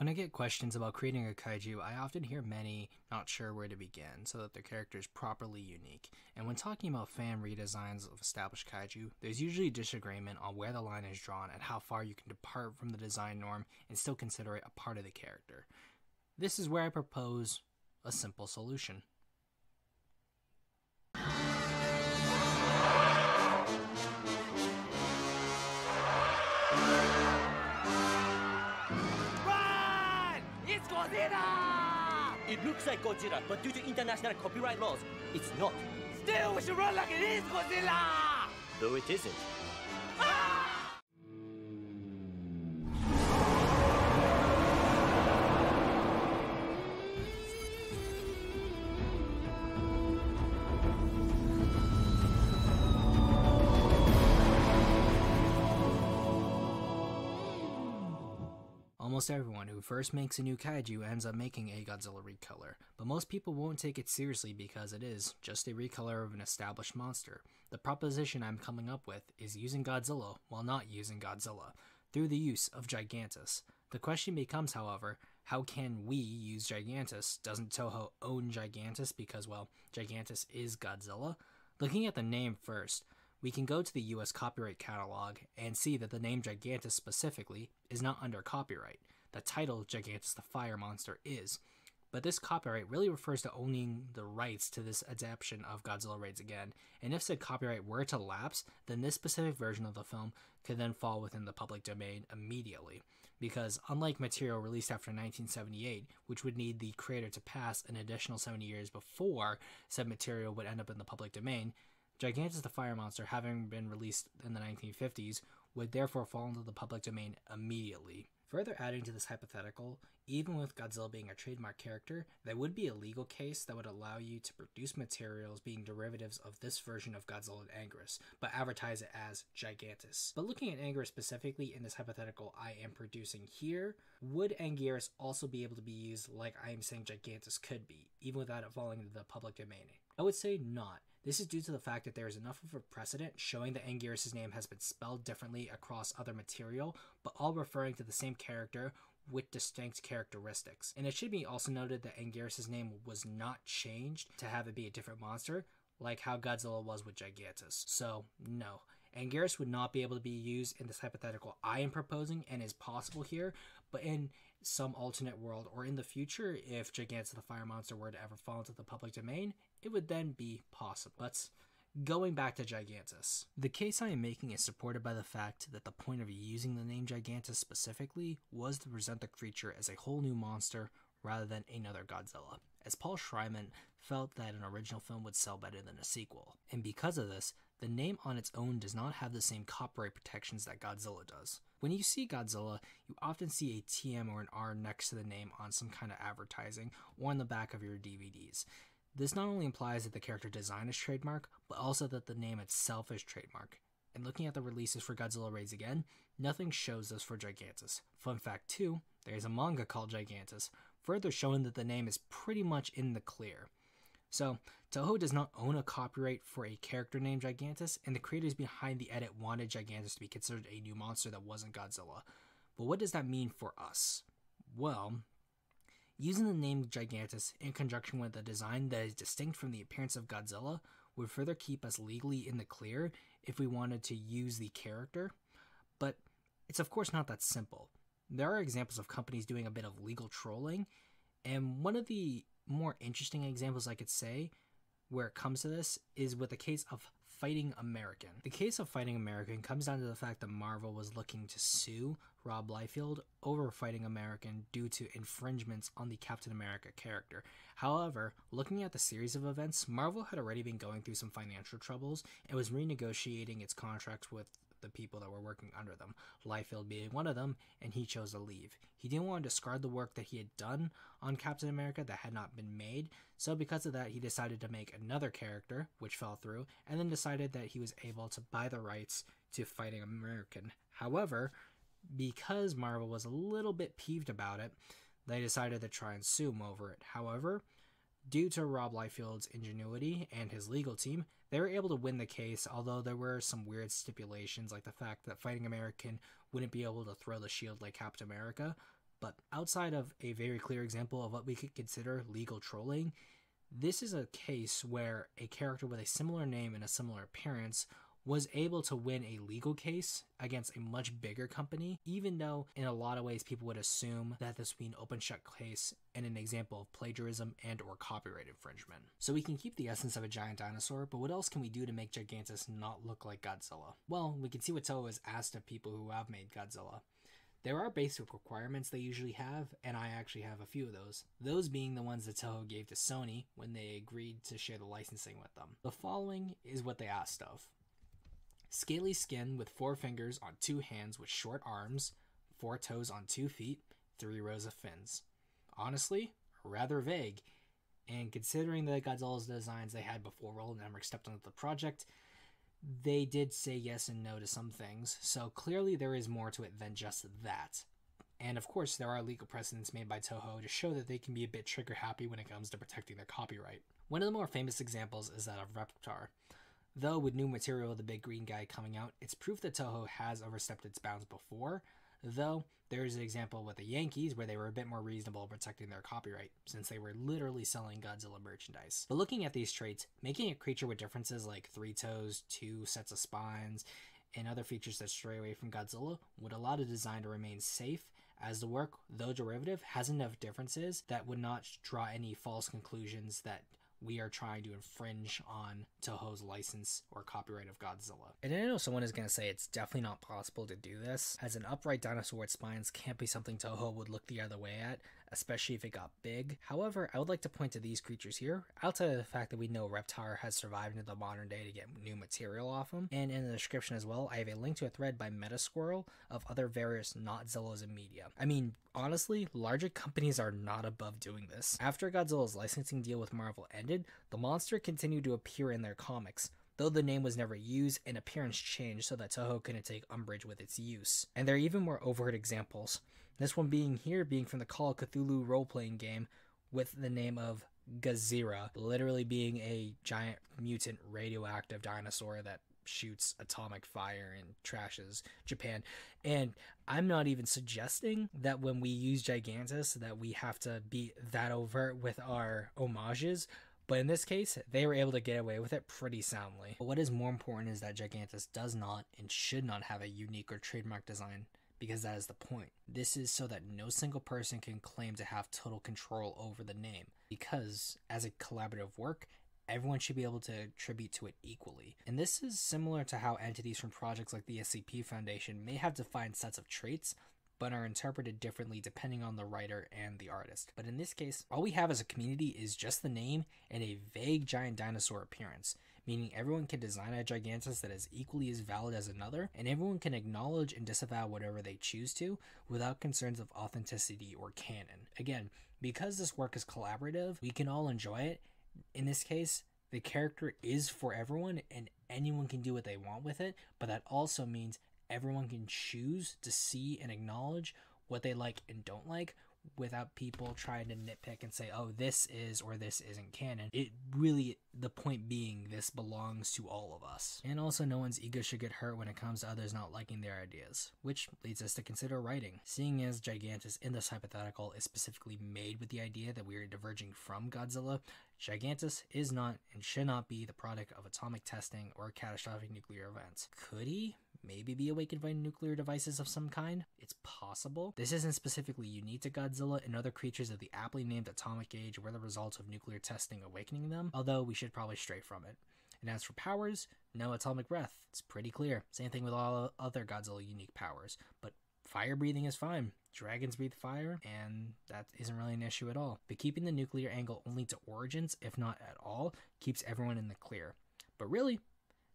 When I get questions about creating a kaiju, I often hear many not sure where to begin so that their character is properly unique. And when talking about fan redesigns of established kaiju, there's usually disagreement on where the line is drawn and how far you can depart from the design norm and still consider it a part of the character. This is where I propose a simple solution. It's Godzilla! It looks like Godzilla, but due to international copyright laws, it's not. Still, we should run like it is Godzilla! Though it isn't. Almost everyone who first makes a new kaiju ends up making a Godzilla recolor, but most people won't take it seriously because it is just a recolor of an established monster. The proposition I'm coming up with is using Godzilla while not using Godzilla, through the use of Gigantus. The question becomes, however, how can we use Gigantus? Doesn't Toho own Gigantus because, well, Gigantus is Godzilla? Looking at the name first, we can go to the US copyright catalog and see that the name Gigantus specifically is not under copyright. The title, Gigantus the Fire Monster, is. But this copyright really refers to owning the rights to this adaptation of Godzilla Raids Again, and if said copyright were to lapse, then this specific version of the film could then fall within the public domain immediately. Because unlike material released after 1978, which would need the creator to pass an additional 70 years before said material would end up in the public domain, Gigantus the Fire Monster, having been released in the 1950s, would therefore fall into the public domain immediately. Further adding to this hypothetical, even with Godzilla being a trademark character, there would be a legal case that would allow you to produce materials being derivatives of this version of Godzilla and Anguirus, but advertise it as Gigantus. But looking at Anguirus specifically in this hypothetical I am producing here, would Anguirus also be able to be used like I am saying Gigantus could be, even without it falling into the public domain? I would say not. This is due to the fact that there is enough of a precedent showing that Anguirus' name has been spelled differently across other material, but all referring to the same character with distinct characteristics. And it should be also noted that Anguirus' name was not changed to have it be a different monster, like how Godzilla was with Gigantus. So, no. Anguirus would not be able to be used in this hypothetical I am proposing and is possible here, but in some alternate world or in the future, if Gigantus the Fire Monster were to ever fall into the public domain, it would then be possible. But going back to Gigantus, the case I am making is supported by the fact that the point of using the name Gigantus specifically was to present the creature as a whole new monster rather than another Godzilla, as Paul Schreiman felt that an original film would sell better than a sequel. And because of this, the name on its own does not have the same copyright protections that Godzilla does. When you see Godzilla, you often see a TM or an R next to the name on some kind of advertising or on the back of your DVDs. This not only implies that the character design is trademark, but also that the name itself is trademark. And looking at the releases for Godzilla Raids Again, nothing shows this for Gigantus. Fun fact too, there is a manga called Gigantus, further showing that the name is pretty much in the clear. So, Toho does not own a copyright for a character named Gigantus, and the creators behind the edit wanted Gigantus to be considered a new monster that wasn't Godzilla. But what does that mean for us? Well, using the name Gigantus in conjunction with a design that is distinct from the appearance of Godzilla would further keep us legally in the clear if we wanted to use the character. But it's of course not that simple. There are examples of companies doing a bit of legal trolling, and one of the more interesting examples I could say where it comes to this is with the case of Fighting American. The case of Fighting American comes down to the fact that Marvel was looking to sue Rob Liefeld over Fighting American due to infringements on the Captain America character. However, looking at the series of events, Marvel had already been going through some financial troubles and was renegotiating its contracts with the people that were working under them, Liefeld being one of them, and he chose to leave. He didn't want to discard the work that he had done on Captain America that had not been made, so because of that he decided to make another character, which fell through, and then decided that he was able to buy the rights to Fighting American. However, because Marvel was a little bit peeved about it, they decided to try and sue him over it. However, due to Rob Liefeld's ingenuity and his legal team, they were able to win the case, although there were some weird stipulations like the fact that Fighting American wouldn't be able to throw the shield like Captain America. But outside of a very clear example of what we could consider legal trolling, this is a case where a character with a similar name and a similar appearance was able to win a legal case against a much bigger company, even though in a lot of ways people would assume that this would be an open shut case and an example of plagiarism and or copyright infringement. So we can keep the essence of a giant dinosaur, but what else can we do to make Gigantus not look like Godzilla? Well, we can see what Toho has asked of people who have made Godzilla. There are basic requirements they usually have, and I actually have a few of those. Those being the ones that Toho gave to Sony when they agreed to share the licensing with them. The following is what they asked of. Scaly skin with 4 fingers on 2 hands with short arms, 4 toes on 2 feet, 3 rows of fins. Honestly, rather vague, and considering the Godzilla's designs they had before Roland Emmerich stepped onto the project, they did say yes and no to some things, so clearly there is more to it than just that. And of course, there are legal precedents made by Toho to show that they can be a bit trigger happy when it comes to protecting their copyright. One of the more famous examples is that of Reptar. Though with new material, the big green guy coming out, it's proof that Toho has overstepped its bounds before, though there is an example with the Yankees where they were a bit more reasonable protecting their copyright, since they were literally selling Godzilla merchandise. But looking at these traits, making a creature with differences like 3 toes, 2 sets of spines, and other features that stray away from Godzilla would allow the design to remain safe, as the work, though derivative, has enough differences that would not draw any false conclusions that we are trying to infringe on Toho's license or copyright of Godzilla. And I know someone is going to say it's definitely not possible to do this, as an upright dinosaur with spines can't be something Toho would look the other way at, especially if it got big. However, I would like to point to these creatures here, outside of the fact that we know Reptar has survived into the modern day to get new material off him, and in the description as well, I have a link to a thread by Metasquirrel of other various not-Zillas in media. I mean, honestly, larger companies are not above doing this. After Godzilla's licensing deal with Marvel ended, the monster continued to appear in their comics, though the name was never used and appearance changed so that Toho couldn't take umbrage with its use. And there are even more overt examples. This one being from the Call of Cthulhu role-playing game with the name of Godzilla, literally being a giant mutant radioactive dinosaur that shoots atomic fire and trashes Japan. And I'm not even suggesting that when we use Gigantus that we have to be that overt with our homages, but in this case, they were able to get away with it pretty soundly. But what is more important is that Gigantus does not and should not have a unique or trademark design, because that is the point. This is so that no single person can claim to have total control over the name, because as a collaborative work, everyone should be able to attribute to it equally. And this is similar to how entities from projects like the SCP Foundation may have defined sets of traits, but are interpreted differently depending on the writer and the artist. But in this case, all we have as a community is just the name and a vague giant dinosaur appearance, meaning everyone can design a Gigantus that is equally as valid as another, and everyone can acknowledge and disavow whatever they choose to without concerns of authenticity or canon. Again, because this work is collaborative, we can all enjoy it. In this case, the character is for everyone and anyone can do what they want with it, but that also means everyone can choose to see and acknowledge what they like and don't like without people trying to nitpick and say, oh, this is or this isn't canon. It really, the point being, this belongs to all of us. And also, no one's ego should get hurt when it comes to others not liking their ideas, which leads us to consider writing. Seeing as Gigantus in this hypothetical is specifically made with the idea that we are diverging from Godzilla, Gigantus is not and should not be the product of atomic testing or catastrophic nuclear events. Could he maybe be awakened by nuclear devices of some kind? It's possible. This isn't specifically unique to Godzilla, and other creatures of the aptly named atomic age were the results of nuclear testing awakening them, although we should probably stray from it. And as for powers, no atomic breath. It's pretty clear. Same thing with all other Godzilla unique powers, but fire breathing is fine. Dragons breathe fire, and that isn't really an issue at all. But keeping the nuclear angle only to origins, if not at all, keeps everyone in the clear. But really,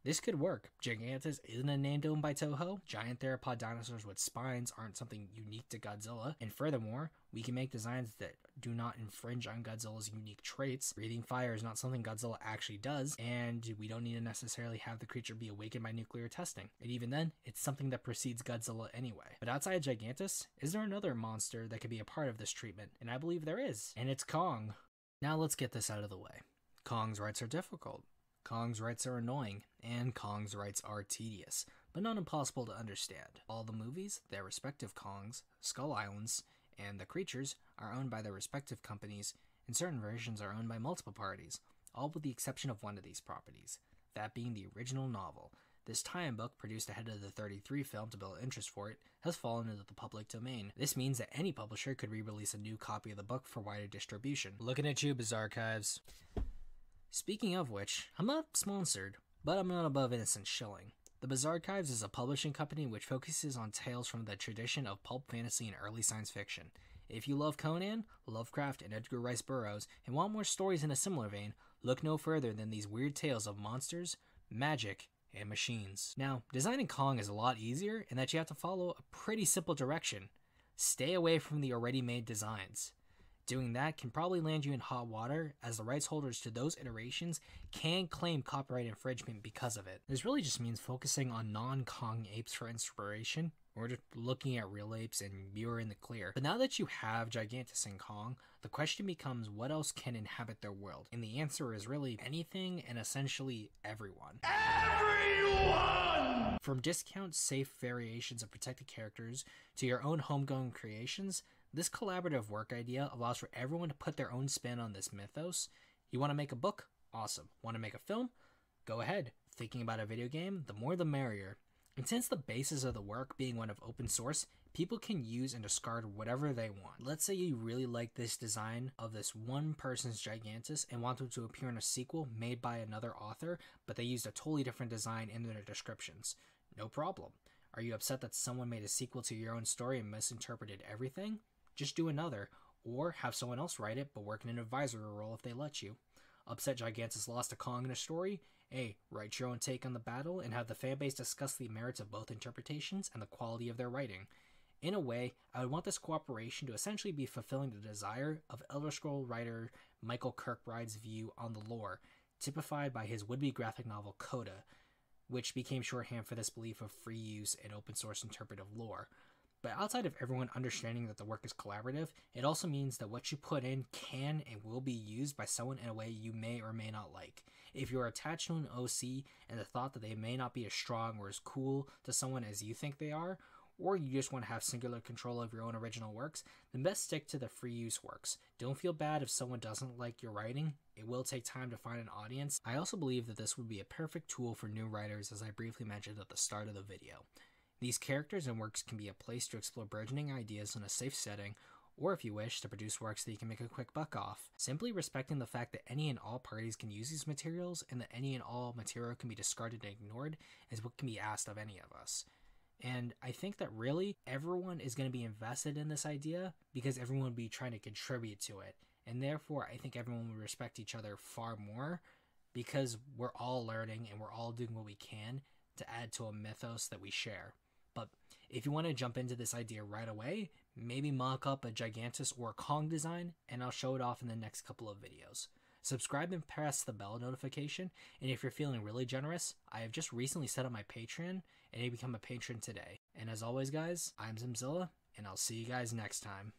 this could work. Gigantus isn't a name owned by Toho. Giant theropod dinosaurs with spines aren't something unique to Godzilla. And furthermore, we can make designs that do not infringe on Godzilla's unique traits. Breathing fire is not something Godzilla actually does, and we don't need to necessarily have the creature be awakened by nuclear testing. And even then, it's something that precedes Godzilla anyway. But outside of Gigantus, is there another monster that could be a part of this treatment? And I believe there is. And it's Kong. Now let's get this out of the way. Kong's rights are difficult. Kong's rights are annoying, and Kong's rights are tedious, but not impossible to understand. All the movies, their respective Kongs, Skull Islands, and the creatures are owned by their respective companies, and certain versions are owned by multiple parties, all with the exception of one of these properties, that being the original novel. This tie-in book, produced ahead of the 33 film to build interest for it, has fallen into the public domain. This means that any publisher could re-release a new copy of the book for wider distribution. Looking at you, Bizarchives. Speaking of which, I'm not sponsored, but I'm not above innocent shilling. The Bizarchives is a publishing company which focuses on tales from the tradition of pulp fantasy and early science fiction. If you love Conan, Lovecraft, and Edgar Rice Burroughs, and want more stories in a similar vein, look no further than these weird tales of monsters, magic, and machines. Now, designing Kong is a lot easier in that you have to follow a pretty simple direction. Stay away from the already made designs. Doing that can probably land you in hot water, as the rights holders to those iterations can claim copyright infringement because of it. This really just means focusing on non-Kong apes for inspiration, or just looking at real apes and you're in the clear. But now that you have Gigantus and Kong, the question becomes what else can inhabit their world? And the answer is really anything and essentially everyone. Everyone! From discount safe variations of protected characters to your own homegrown creations, this collaborative work idea allows for everyone to put their own spin on this mythos. You want to make a book? Awesome. Want to make a film? Go ahead. Thinking about a video game? The more the merrier. And since the basis of the work being one of open source, people can use and discard whatever they want. Let's say you really like this design of this one person's Gigantus and want them to appear in a sequel made by another author, but they used a totally different design in their descriptions. No problem. Are you upset that someone made a sequel to your own story and misinterpreted everything? Just do another, or have someone else write it but work in an advisory role if they let you. Upset Gigantus lost to Kong in a story? Hey, write your own take on the battle and have the fanbase discuss the merits of both interpretations and the quality of their writing. In a way, I would want this cooperation to essentially be fulfilling the desire of Elder Scrolls writer Michael Kirkbride's view on the lore, typified by his would-be graphic novel Coda, which became shorthand for this belief of free use and open source interpretive lore. But outside of everyone understanding that the work is collaborative, it also means that what you put in can and will be used by someone in a way you may or may not like. If you're attached to an OC and the thought that they may not be as strong or as cool to someone as you think they are, or you just want to have singular control of your own original works, then best stick to the free use works. Don't feel bad if someone doesn't like your writing. It will take time to find an audience. I also believe that this would be a perfect tool for new writers, as I briefly mentioned at the start of the video. These characters and works can be a place to explore burgeoning ideas in a safe setting, or if you wish, to produce works that you can make a quick buck off. Simply respecting the fact that any and all parties can use these materials, and that any and all material can be discarded and ignored, is what can be asked of any of us. And I think that really, everyone is going to be invested in this idea, because everyone will be trying to contribute to it. And therefore, I think everyone will respect each other far more, because we're all learning and we're all doing what we can to add to a mythos that we share. But if you want to jump into this idea right away, maybe mock up a Gigantus or a Kong design, and I'll show it off in the next couple of videos. Subscribe and press the bell notification, and if you're feeling really generous, I have just recently set up my Patreon, and you become a patron today. And as always guys, I'm Zimzilla, and I'll see you guys next time.